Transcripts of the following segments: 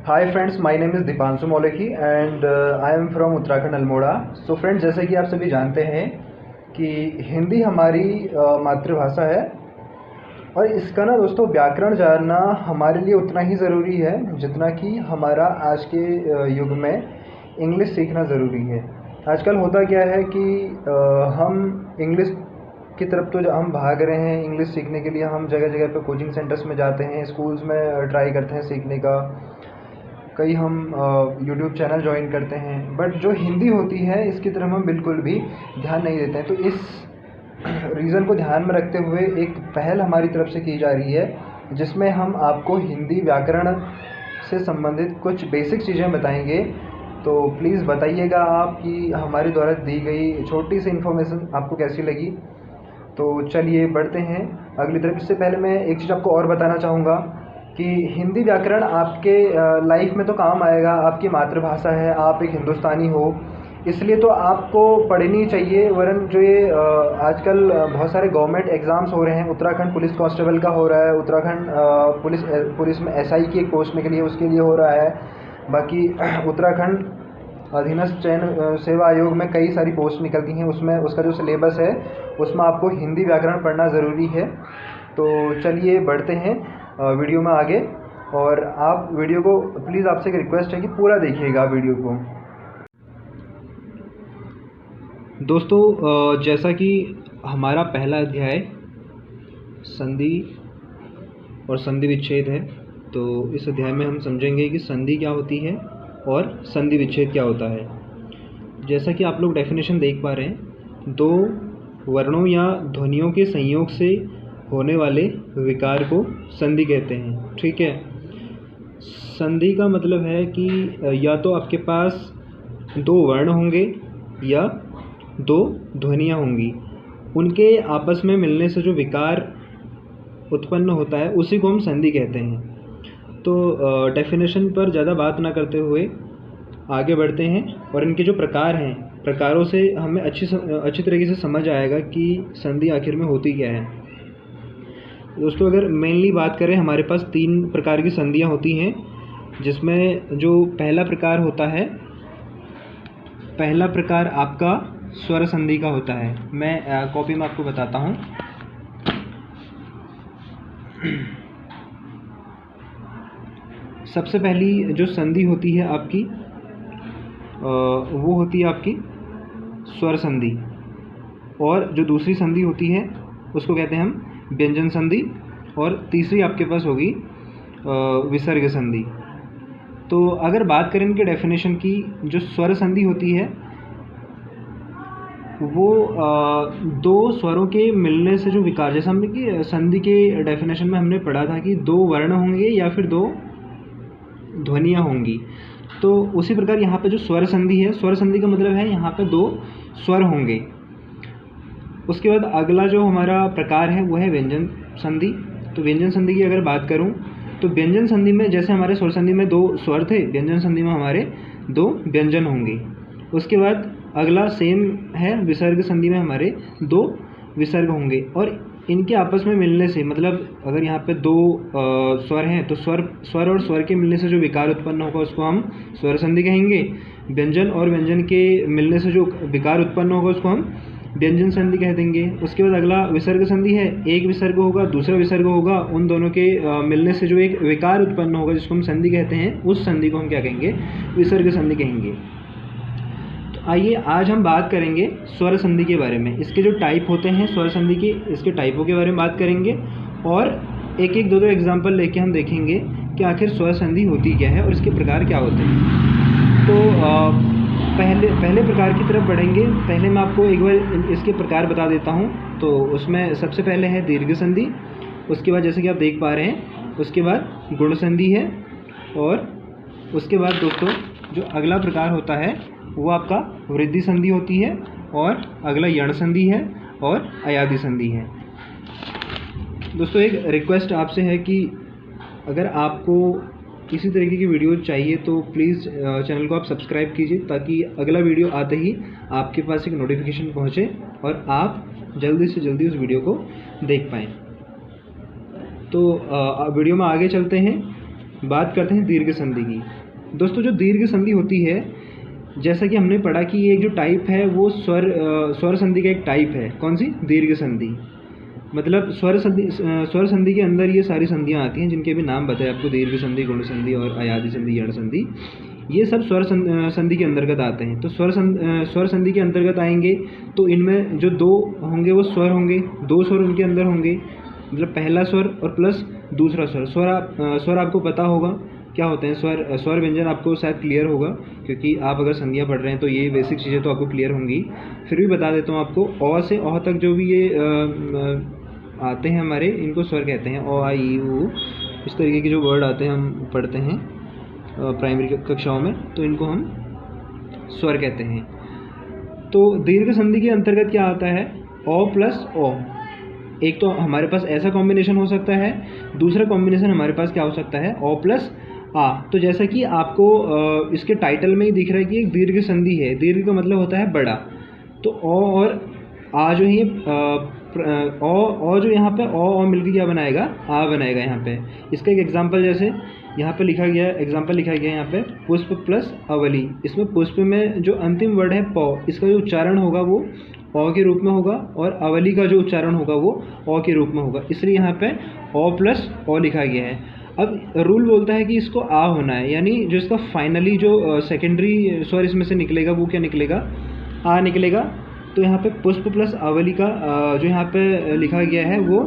Hi friends, my name is Deepanshu Mauliki and I am from Uttarakhand Almora. So friends, जैसे कि आप सभी जानते हैं कि हिंदी हमारी मातृभाषा है और इसका ना दोस्तों व्याकरण जानना हमारे लिए उतना ही ज़रूरी है जितना कि हमारा आज के युग में इंग्लिश सीखना ज़रूरी है। आजकल होता क्या है कि हम इंग्लिश की तरफ तो हम भाग रहे हैं। इंग्लिश सीखने के लिए हम जगह जगह पे कोचिंग सेंटर्स में जाते हैं, स्कूल्स में ट्राई करते हैं सीखने का, कई हम यूट्यूब चैनल ज्वाइन करते हैं, बट जो हिंदी होती है इसकी तरफ हम बिल्कुल भी ध्यान नहीं देते हैं। तो इस रीज़न को ध्यान में रखते हुए एक पहल हमारी तरफ से की जा रही है जिसमें हम आपको हिंदी व्याकरण से संबंधित कुछ बेसिक चीज़ें बताएंगे। तो प्लीज़ बताइएगा आप कि हमारे द्वारा दी गई छोटी सी इन्फॉर्मेशन आपको कैसी लगी। तो चलिए बढ़ते हैं अगली तरफ। इससे पहले मैं एक चीज़ आपको और बताना चाहूँगा कि हिंदी व्याकरण आपके लाइफ में तो काम आएगा, आपकी मातृभाषा है, आप एक हिंदुस्तानी हो, इसलिए तो आपको पढ़नी चाहिए। वरन जो ये आजकल बहुत सारे गवर्नमेंट एग्ज़ाम्स हो रहे हैं, उत्तराखंड पुलिस कांस्टेबल का हो रहा है, उत्तराखंड पुलिस में एसआई की एक पोस्ट के लिए उसके लिए हो रहा है। बाकी उत्तराखंड अधीनस्थ चयन सेवा आयोग में कई सारी पोस्ट निकलती हैं, उसमें उसका जो सिलेबस है उसमें आपको हिंदी व्याकरण पढ़ना ज़रूरी है। तो चलिए बढ़ते हैं वीडियो में आगे। और आप वीडियो को प्लीज़, आपसे एक रिक्वेस्ट है कि पूरा देखिएगा वीडियो को। दोस्तों, जैसा कि हमारा पहला अध्याय संधि और संधि विच्छेद है, तो इस अध्याय में हम समझेंगे कि संधि क्या होती है और संधि विच्छेद क्या होता है। जैसा कि आप लोग डेफिनेशन देख पा रहे हैं, दो वर्णों या ध्वनियों के संयोग से होने वाले विकार को संधि कहते हैं। ठीक है, संधि का मतलब है कि या तो आपके पास दो वर्ण होंगे या दो ध्वनियाँ होंगी, उनके आपस में मिलने से जो विकार उत्पन्न होता है उसी को हम संधि कहते हैं। तो डेफिनेशन पर ज़्यादा बात ना करते हुए आगे बढ़ते हैं और इनके जो प्रकार हैं, प्रकारों से हमें अच्छी तरीके से समझ आएगा कि संधि आखिर में होती क्या है। दोस्तों, अगर मेनली बात करें, हमारे पास 3 प्रकार की संधियाँ होती हैं, जिसमें जो पहला प्रकार होता है, पहला प्रकार आपका स्वर संधि का होता है। मैं कॉपी में आपको बताता हूँ। सबसे पहली जो संधि होती है आपकी, वो होती है आपकी स्वर संधि, और जो दूसरी संधि होती है उसको कहते हैं हम व्यंजन संधि, और तीसरी आपके पास होगी विसर्ग संधि। तो अगर बात करें इनके डेफिनेशन की, जो स्वर संधि होती है वो दो स्वरों के मिलने से जो विकार, जैसे हमने कि संधि के डेफिनेशन में हमने पढ़ा था कि दो वर्ण होंगे या फिर दो ध्वनियाँ होंगी, तो उसी प्रकार यहाँ पे जो स्वर संधि है, स्वर संधि का मतलब है यहाँ पे दो स्वर होंगे। उसके बाद अगला जो हमारा प्रकार है वो है व्यंजन संधि। तो व्यंजन संधि की अगर बात करूँ तो व्यंजन संधि में जैसे हमारे स्वर संधि में दो स्वर थे, व्यंजन संधि में हमारे दो व्यंजन होंगे। उसके बाद अगला सेम है, विसर्ग संधि में हमारे दो विसर्ग होंगे, और इनके आपस में मिलने से, मतलब अगर यहाँ पे दो स्वर हैं तो स्वर और स्वर के मिलने से जो विकार उत्पन्न होगा उसको हम स्वर संधि कहेंगे। व्यंजन और व्यंजन के मिलने से जो विकार उत्पन्न होगा उसको हम व्यंजन संधि कह देंगे। उसके बाद अगला विसर्ग संधि है, एक विसर्ग होगा दूसरा विसर्ग होगा, उन दोनों के मिलने से जो एक विकार उत्पन्न होगा जिसको हम संधि कहते हैं, उस संधि को हम क्या कहेंगे, विसर्ग संधि कहेंगे। आइए आज हम बात करेंगे स्वर संधि के बारे में। इसके जो टाइप होते हैं स्वर संधि के, इसके टाइपों के बारे में बात करेंगे, और एक एक दो एग्जाम्पल लेके हम देखेंगे कि आखिर स्वर संधि होती क्या है और इसके प्रकार क्या होते हैं। तो पहले प्रकार की तरफ बढ़ेंगे। पहले मैं आपको एक बार इसके प्रकार बता देता हूँ। तो उसमें सबसे पहले है दीर्घ संधि, उसके बाद जैसे कि आप देख पा रहे हैं, उसके बाद गुण संधि है, और उसके बाद दोस्तों जो अगला प्रकार होता है वो आपका वृद्धि संधि होती है, और अगला यण संधि है, और अयादि संधि है। दोस्तों, एक रिक्वेस्ट आपसे है कि अगर आपको इसी तरीके की वीडियो चाहिए तो प्लीज़ चैनल को आप सब्सक्राइब कीजिए, ताकि अगला वीडियो आते ही आपके पास एक नोटिफिकेशन पहुंचे और आप जल्दी से जल्दी उस वीडियो को देख पाएँ। तो वीडियो में आगे चलते हैं। बात करते हैं दीर्घ संधि की। दोस्तों जो दीर्घ संधि होती है, जैसा कि हमने पढ़ा कि ये एक जो टाइप है वो स्वर संधि का एक टाइप है। कौन सी? दीर्घ संधि। मतलब स्वर संधि के अंदर ये सारी संधियाँ आती हैं जिनके भी नाम बताए आपको, दीर्घ संधि, गुण संधि और अयादि संधि, यण संधि, ये सब स्वर संधि के अंतर्गत आते हैं। तो स्वर संधि के अंतर्गत आएंगे तो इनमें जो दो होंगे वो स्वर होंगे, दो स्वर उनके अंदर होंगे, मतलब पहला स्वर और प्लस दूसरा स्वर। स्वर आपको पता होगा क्या होते हैं। स्वर व्यंजन आपको शायद क्लियर होगा, क्योंकि आप अगर संधियाँ पढ़ रहे हैं तो ये बेसिक चीज़ें तो आपको क्लियर होंगी। फिर भी बता देता हूँ आपको, अ से अ तक जो भी ये आते हैं हमारे, इनको स्वर कहते हैं। अ, आ, ई, उ, इस तरीके के जो वर्ड आते हैं हम पढ़ते हैं प्राइमरी कक्षाओं में, तो इनको हम स्वर कहते हैं। तो दीर्घ संधि के अंतर्गत क्या आता है? अ प्लस ओ। एक तो हमारे पास ऐसा कॉम्बिनेशन हो सकता है, दूसरा कॉम्बिनेशन हमारे पास क्या हो सकता है? अ प्लस आ। तो जैसा कि आपको इसके टाइटल में ही दिख रहा है कि एक दीर्घ संधि है। दीर्घ का मतलब होता है बड़ा। तो अ और आ जो है अ जो यहाँ पे अ मिलकर क्या बनाएगा? आ बनाएगा यहाँ पे। इसका एक एग्जांपल जैसे यहाँ पे लिखा गया, एग्जांपल लिखा गया यहाँ पे, पुष्प प्लस अवली। इसमें पुष्प में जो अंतिम वर्ड है प, इसका जो उच्चारण होगा वो अ के रूप में होगा, और अवली का जो उच्चारण होगा वो अ के रूप में होगा, इसलिए यहाँ पे अ प्लस अ लिखा गया है। अब रूल बोलता है कि इसको आ होना है, यानी जो इसका फाइनली जो सेकेंडरी स्वर इसमें से निकलेगा वो क्या निकलेगा? आ निकलेगा। तो यहाँ पे पुष्प प्लस अवली का जो यहाँ पे लिखा गया है वो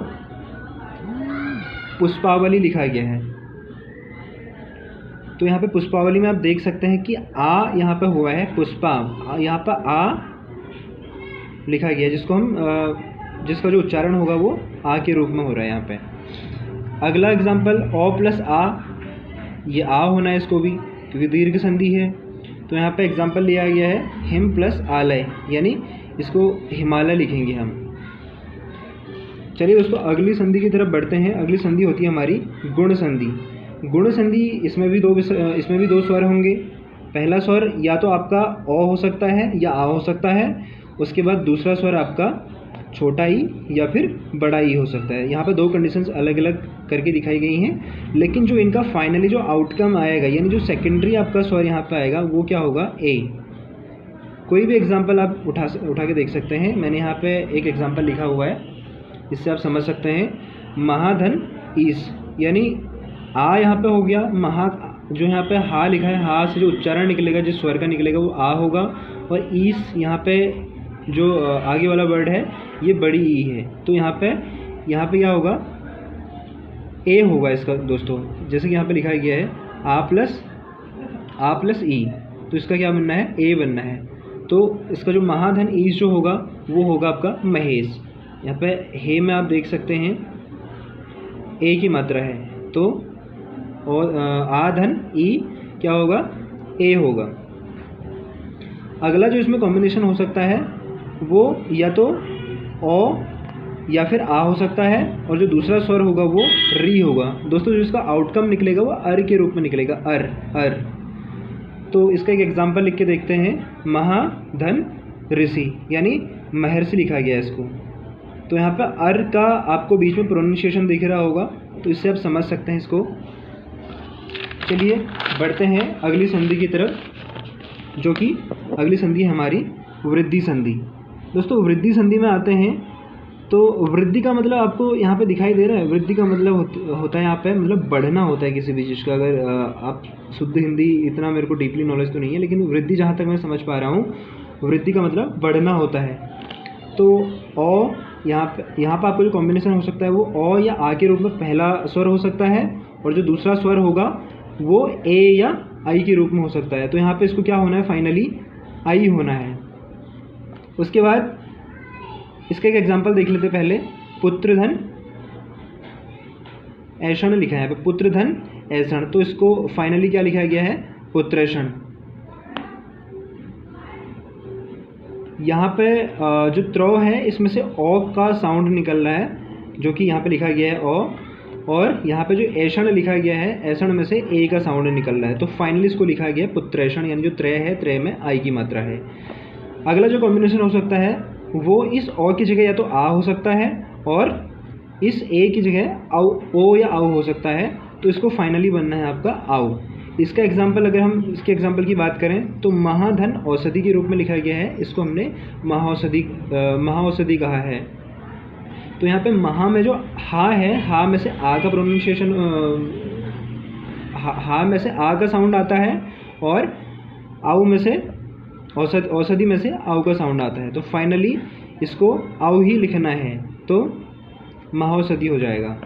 पुष्पावली लिखा गया है। तो यहाँ पे पुष्पावली में आप देख सकते हैं कि आ यहाँ पे हुआ है पुष्पा, यहाँ पे आ लिखा गया है, जिसको हम जिसका जो उच्चारण होगा वो आ के रूप में हो रहा है यहाँ पे। अगला एग्जाम्पल अ प्लस आ, ये आ होना है इसको भी, क्योंकि दीर्घ संधि है। तो यहाँ पे एग्जाम्पल लिया गया है हिम प्लस आलय, यानी इसको हिमालय लिखेंगे हम। चलिए दोस्तों अगली संधि की तरफ बढ़ते हैं। अगली संधि होती है हमारी गुण संधि। गुण संधि, इसमें भी दो स्वर होंगे। पहला स्वर या तो आपका अ हो सकता है या आ हो सकता है। उसके बाद दूसरा स्वर आपका छोटा ई या फिर बड़ा ई हो सकता है। यहाँ पे दो कंडीशंस अलग अलग करके दिखाई गई हैं, लेकिन जो इनका फाइनली जो आउटकम आएगा, यानी जो सेकेंडरी आपका स्वर यहाँ पे आएगा वो क्या होगा? ए। कोई भी एग्जाम्पल आप उठा के देख सकते हैं। मैंने यहाँ पे एक एग्जाम्पल लिखा हुआ है, इससे आप समझ सकते हैं। महाधन ईस, यानी आ यहाँ पे हो गया, महा जो यहाँ पे हा लिखा है, हा से जो उच्चारण निकलेगा, जिस स्वर का निकलेगा वो आ होगा, और ईस यहाँ पे जो आगे वाला वर्ड है ये बड़ी ई है। तो यहाँ पे क्या होगा? ए होगा इसका दोस्तों, जैसे कि यहाँ पे लिखा गया है आ प्लस ई, तो इसका क्या बनना है? ए बनना है। तो इसका जो महाधन ईस जो होगा वो होगा आपका महेश। यहाँ पे हे में आप देख सकते हैं ए की मात्रा है, तो और आ धन ई क्या होगा? ए होगा। अगला जो इसमें कॉम्बिनेशन हो सकता है वो या तो ओ या फिर आ हो सकता है, और जो दूसरा स्वर होगा वो री होगा। दोस्तों जो इसका आउटकम निकलेगा वो अर के रूप में निकलेगा, अर। तो इसका एक एग्जांपल लिख के देखते हैं। महाधन ऋषि, यानी महर्षि लिखा गया है इसको। तो यहाँ पे अर का आपको बीच में प्रोनाउंसिएशन दिख रहा होगा, तो इससे आप समझ सकते हैं इसको। चलिए बढ़ते हैं अगली संधि की तरफ, जो कि अगली संधि है हमारी वृद्धि संधि। दोस्तों वृद्धि संधि में आते हैं, तो वृद्धि का मतलब आपको यहाँ पे दिखाई दे रहा है। वृद्धि का मतलब होता है यहाँ पे मतलब बढ़ना होता है किसी भी चीज़ का। अगर आप शुद्ध हिंदी, इतना मेरे को डीपली नॉलेज तो नहीं है, लेकिन वृद्धि जहाँ तक मैं समझ पा रहा हूँ, वृद्धि का मतलब बढ़ना होता है। तो अ यहाँ पे आपको जो कॉम्बिनेशन हो सकता है वो अ या आ के रूप में पहला स्वर हो सकता है, और जो दूसरा स्वर होगा वो ए या आई के रूप में हो सकता है। तो यहाँ पे इसको क्या होना है? फाइनली आई होना है। उसके बाद इसका एक एग्जांपल देख लेते पहले। पुत्रधन ऐषण लिखा है यहाँ पे, पुत्रधन ऐषण। तो इसको फाइनली क्या लिखा गया है? पुत्रेषण। यहाँ पे जो त्र है इसमें से ओ का साउंड निकल रहा है, जो कि यहाँ पे लिखा गया है ओ, और यहाँ पे जो ऐषण लिखा गया है, ऐषण में से ए का साउंड निकल रहा है। तो फाइनली इसको लिखा गया है पुत्रेषण, यानी जो त्रय है, त्रय में आई की मात्रा है। अगला जो कॉम्बिनेशन हो सकता है वो इस ओ की जगह या तो आ हो सकता है, और इस ए की जगह ओ या आउ हो सकता है। तो इसको फाइनली बनना है आपका आउ। इसका एग्जाम्पल, अगर हम इसके एग्जाम्पल की बात करें तो महाधन औषधि के रूप में लिखा गया है, इसको हमने महाऔषधि कहा है। तो यहाँ पे महा में जो हा है, हा में से आ का प्रोनाउंसिएशन, हा में से आ का साउंड आता है, और आउ में से औषधि में से आउ का साउंड आता है। तो फाइनली इसको आउ ही लिखना है, तो महाऔषधि हो जाएगा।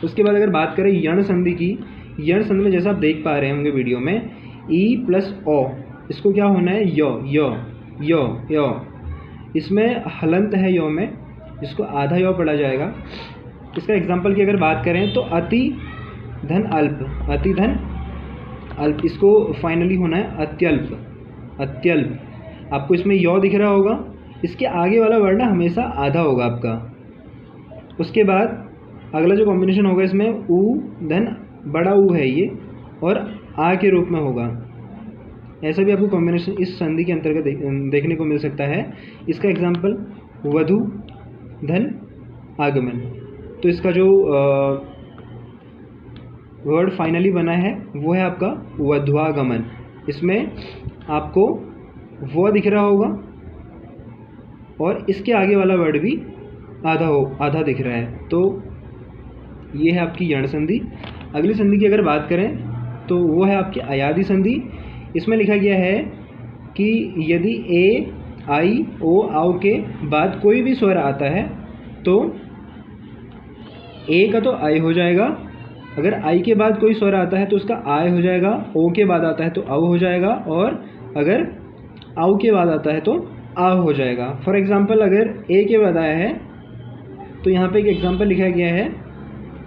उसके बाद अगर बात करें यण संधि की, यण संधि में जैसा आप देख पा रहे होंगे वीडियो में, ई प्लस ओ, इसको क्या होना है, य। इसमें हलंत है यो में, इसको आधा यो पढ़ा जाएगा। इसका एग्जाम्पल की अगर बात करें तो अति धन अल्प, अति धन अल्प, इसको फाइनली होना है अत्यल्प, अत्यल्प। आपको इसमें यो दिख रहा होगा, इसके आगे वाला वर्ण हमेशा आधा होगा आपका। उसके बाद अगला जो कॉम्बिनेशन होगा इसमें ऊ धन बड़ा ऊ है ये, और आ के रूप में होगा। ऐसा भी आपको कॉम्बिनेशन इस संधि के अंतर्गत देखने को मिल सकता है। इसका एग्जाम्पल वधु धन आगमन। तो इसका जो वर्ड फाइनली बना है वो है आपका वध्वागमन। इसमें आपको वो दिख रहा होगा, और इसके आगे वाला वर्ड भी आधा दिख रहा है। तो ये है आपकी यण संधि। अगली संधि की अगर बात करें तो वो है आपकी अयादि संधि। इसमें लिखा गया है कि यदि ए, आई, ओ, आओ के बाद कोई भी स्वर आता है तो ए का तो आई हो जाएगा, अगर आई के बाद कोई स्वर आता है तो उसका आय हो जाएगा, ओ के बाद आता है तो औ हो जाएगा, और अगर आउ के बाद आता है तो आ हो जाएगा। फॉर एग्जाम्पल अगर ए के बाद आया है तो यहाँ पे एक एग्जाम्पल लिखा गया है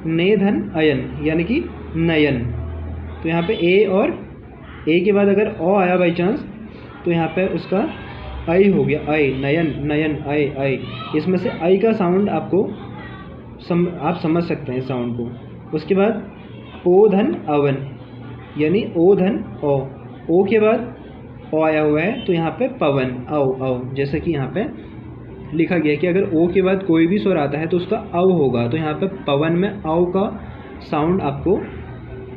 ने धन अयन, यानी कि नयन। तो यहाँ पे ए और ए के बाद अगर ओ आया बाई चांस तो यहाँ पे उसका आई हो गया, आई, नयन, नयन, आई, आई। इसमें से आई का साउंड आपको आप समझ सकते हैं साउंड को। उसके बाद ओ धन अवन, यानी ओ धन ओ के बाद ओ आया हुआ है तो यहाँ पे पवन, औ, जैसे कि यहाँ पे लिखा गया है कि अगर ओ के बाद कोई भी स्वर आता है तो उसका औ होगा। तो यहाँ पे पवन में औ का साउंड आपको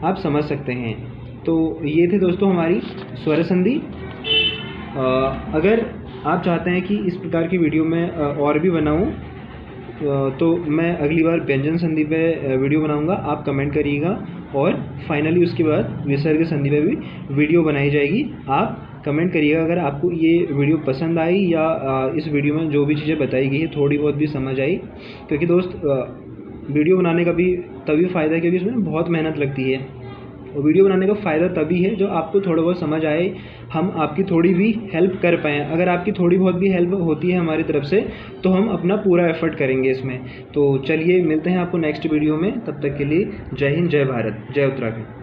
आप समझ सकते हैं। तो ये थे दोस्तों हमारी स्वर संधि। अगर आप चाहते हैं कि इस प्रकार की वीडियो मैं और भी बनाऊं तो मैं अगली बार व्यंजन संधि पे वीडियो बनाऊंगा, आप कमेंट करिएगा। और फाइनली उसके बाद विसर्ग संधि पे भी वीडियो बनाई जाएगी, आप कमेंट करिएगा। अगर आपको ये वीडियो पसंद आई या इस वीडियो में जो भी चीज़ें बताई गई है थोड़ी बहुत भी समझ आई, क्योंकि दोस्त वीडियो बनाने का भी तभी फ़ायदा है क्योंकि इसमें बहुत मेहनत लगती है। और वीडियो बनाने का फ़ायदा तभी है जो आपको थोड़ा बहुत समझ आए, हम आपकी थोड़ी भी हेल्प कर पाएँ। अगर आपकी थोड़ी बहुत भी हेल्प होती है हमारी तरफ से तो हम अपना पूरा एफर्ट करेंगे इसमें। तो चलिए मिलते हैं आपको नेक्स्ट वीडियो में, तब तक के लिए जय हिंद, जय भारत, जय उत्तराखंड।